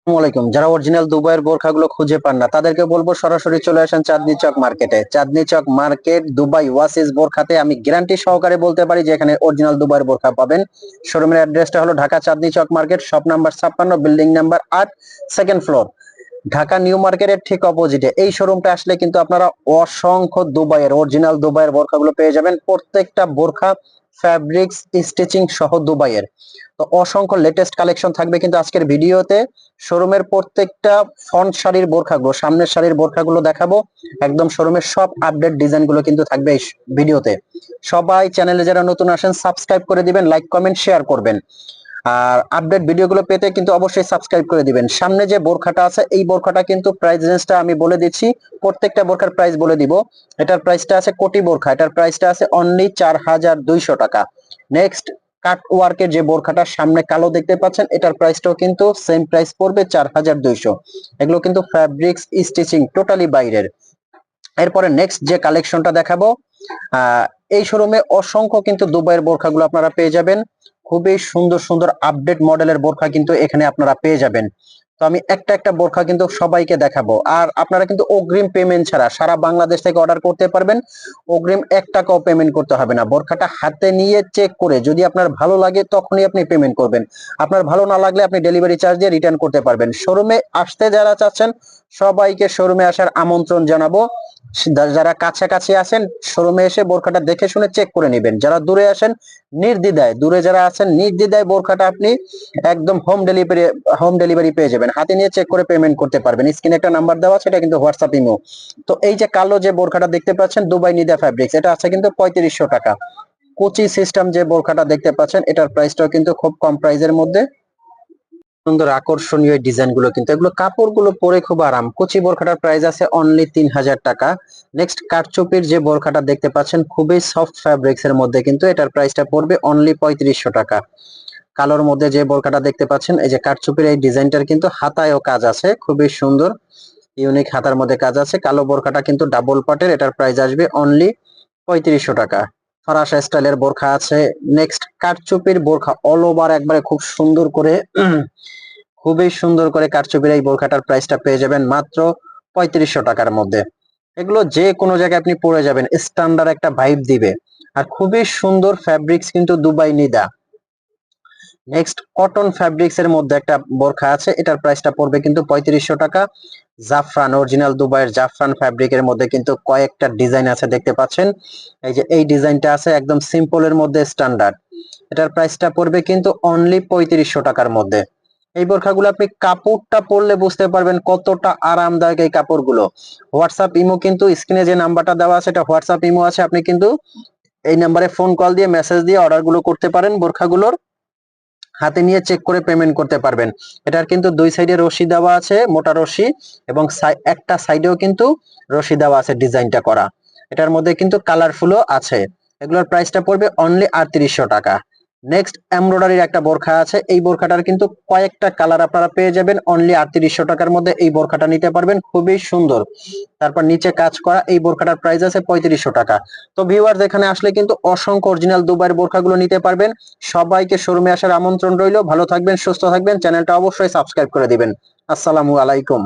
আসসালামাইকুম। যারা অরিজিনাল দুবাইয়ের বোরখাগুলো খুঁজে পান না তাদেরকে বলবো সরাসরি চলে আসেন চাঁদনী চক মার্কেটে। চাঁদনী চক মার্কেট দুবাই ওয়াসিস বোরখাতে আমি গ্যারান্টি সহকারে বলতে পারি যে এখানে অরিজিনাল দুবাইয়ের বোরখা পাবেন। শোরুমের অ্যাড্রেসটা হলো Dhaka Chandni Chowk market, shop number 56, building number 8, second floor, Dhaka new মার্কেটের ঠিক অপোজিটে। এই শোরুমটা আসলে কিন্তু আপনারা অসংখ্য দুবাইয়ের অরিজিনাল দুবাইয়ের বোরখাগুলো পেয়ে যাবেন। প্রত্যেকটা বোরখা ফ্যাব্রিক্স স্টিচিং সহ দুবাইয়ের। তো অসংখ্য লেটেস্ট কালেকশন থাকবে কিন্তু আজকের ভিডিওতে। শোরুমের প্রত্যেকটা ফ্রন্ট শাড়ির বোরখাগুলো, সামনের শাড়ির বোরখাগুলো দেখাবো। একদম শোরুমের সব আপডেট ডিজাইনগুলো কিন্তু থাকবে এই ভিডিওতে। সবাই চ্যানেলে যারা নতুন আসেন সাবস্ক্রাইব করে দিবেন, লাইক কমেন্ট শেয়ার করবেন। আর আপডেট ভিডিওগুলো পেতে কিন্তু অবশ্যই সাবস্ক্রাইব করে দিবেন। সামনে যে বোরখাটা আছে এই বোরখাটা কিন্তু প্রাইস রেঞ্জটা আমি বলে দিচ্ছি, প্রত্যেকটা বোরখার প্রাইস বলে দিব। এটার প্রাইসটা আছে কোটি বোরখা, এটার প্রাইসটা আছে অনলি 4200 টাকা। নেক্সট কাট ওয়ার্কের যে বোরখাটা সামনে কালো দেখতে পাচ্ছেন এটার প্রাইসটাও কিন্তু সেম প্রাইস পড়বে 4200। এগুলো কিন্তু ফ্যাব্রিক্স স্টিচিং টোটালি বাইরের। এরপরে নেক্সট যে কালেকশনটা দেখাবো, আহ এই শোরুমে অসংখ্য কিন্তু দুবাইয়ের বোরখাগুলো আপনারা পেয়ে যাবেন। খুবই সুন্দর সুন্দর আপডেট মডেলের বোরখা কিন্তু এখানে আপনারা পেয়ে যাবেন। তো আমি একটা একটা বোরখা কিন্তু সবাইকে দেখাবো। আর আপনারা কিন্তু অগ্রিম পেমেন্ট ছাড়া সারা বাংলাদেশ থেকে অর্ডার করতে পারবেন। অগ্রিম 1 টাকাও পেমেন্ট করতে হবে না। বোরখাটা হাতে নিয়ে চেক করে যদি আপনার ভালো লাগে তখনই আপনি পেমেন্ট করবেন। আপনার ভালো না লাগলে আপনি ডেলিভারি চার্জ দিয়ে রিটার্ন করতে পারবেন। শোরুমে আসতে যারা চাচ্ছেন সবাইকে শোরুমে আসার আমন্ত্রণ জানাবো। যারা কাছাকাছি আছেন শোরুমে এসে বোরখাটা দেখে শুনে চেক করে নেবেন। যারা দূরে আসেন নির্দ্বিধায়, দূরে যারা আছেন নির্দ্বিধায় বোরখাটা আপনি একদম হোম ডেলিভারি পেয়ে যাবেন। হাতে নিয়ে চেক করে পেমেন্ট করতে পারবেন। স্ক্রিনে একটা নাম্বার দেওয়া আছে, এটা কিন্তু হোয়াটসঅ্যাপ ইমো। তো এই যে কালো যে বোরখাটা দেখতে পাচ্ছেন দুবাই নিদা ফ্যাব্রিক্স, এটা আছে কিন্তু 3500 টাকা। কোচি সিস্টেম যে বোরখাটা দেখতে পাচ্ছেন এটার প্রাইসটাও কিন্তু খুব কম প্রাইসের মধ্যে। সুন্দর আকর্ষণীয় ডিজাইন গুলো কিন্তু এগুলো কাপড়গুলো পরে খুব আরাম। কুচি বোরখাটার প্রাইস আছে অনলি 3000 টাকা। নেক্সট কারচুপির যে বোরখাটা দেখতে পাচ্ছেন খুবই সফট ফ্যাব্রিক্স এর মধ্যে কিন্তু এটার প্রাইসটা পড়বে অনলি 3500 টাকা। কালোর মধ্যে যে বোরখাটা দেখতে পাচ্ছেন এই যে কারচুপির এই ডিজাইনটার কিন্তু হাতায়ও কাজ আছে, খুবই সুন্দর ইউনিক হাতার মধ্যে কাজ আছে। কালো বোরখাটা কিন্তু ডাবল পাটের, এটার প্রাইস আসবে অনলি 3500 টাকা। ফরাসা স্টাইলের বোরখা আছে। নেক্সট কারচুপির বোরখা অল ওভার একবারে খুব সুন্দর করে খুবই সুন্দর করে কারচুপির এই বোরখাটার প্রাইসটা পেয়ে যাবেন মাত্র 3500 টাকার মধ্যে। এগুলো যে কোনো জায়গায় আপনি পরে যাবেন, স্ট্যান্ডার্ড একটা ভাইব দিবে। আর খুবই সুন্দর ফ্যাব্রিক্স কিন্তু Dubai Nida. Next cotton fabrics এর মধ্যে একটা বোরখা আছে, এটার প্রাইসটা পড়বে কিন্তু 3500 টাকা। জাফরান অরিজিনাল দুবাইয়ের জাফরান ফ্যাব্রিকের মধ্যে কিন্তু কয়েকটা ডিজাইন আছে দেখতে পাচ্ছেন। এই যে এই ডিজাইনটা আছে একদম সিম্পলের মধ্যে স্ট্যান্ডার্ড, এটার প্রাইসটা পড়বে কিন্তু অনলি 3500 টাকার মধ্যে। এই বোরখাগুলো আপনি কাপড়টা পরলে বুঝতে পারবেন কতটা আরামদায়ক এই কাপড়গুলো। হোয়াটসঅ্যাপ ইমো কিন্তু স্ক্রিনে যে নাম্বারটা দেওয়া আছে এটা হোয়াটসঅ্যাপ ইমো আছে, আপনি কিন্তু এই নাম্বারে ফোন কল দিয়ে মেসেজ দিয়ে অর্ডার গুলো করতে পারেন। বোরখাগুলোর হাতে নিয়ে চেক করে পেমেন্ট করতে পারবেন। এটার কিন্তু দুই সাইডে রশি দেওয়া আছে, মোটা রশি, এবং একটা সাইডেও কিন্তু রশি দেওয়া আছে ডিজাইনটা করা। এটার মধ্যে কিন্তু কালারফুলও আছে। এগুলোর প্রাইসটা পড়বে অনলি 3800 টাকা। নেক্সট এমব্রয়ডারির একটা বোরখা আছে, এই বোরখাটার কিন্তু কয়েকটা কালার আপনারা পেয়ে যাবেন অনলি 3800 টাকার মধ্যে। এই বোরখাটা নিতে পারবেন, খুবই সুন্দর। তারপর নিচে কাজ করা এই বোরখাটার প্রাইস আছে 3500 টাকা। তো ভিউয়ার্স এখানে আসলে কিন্তু অসংখ্য অরিজিনাল দুবাইয়ের বোরখাগুলো নিতে পারবেন। সবাইকে শোরুমে আসার আমন্ত্রণ রইল। ভালো থাকবেন, সুস্থ থাকবেন, চ্যানেলটা অবশ্যই সাবস্ক্রাইব করে দিবেন। আসসালামু আলাইকুম।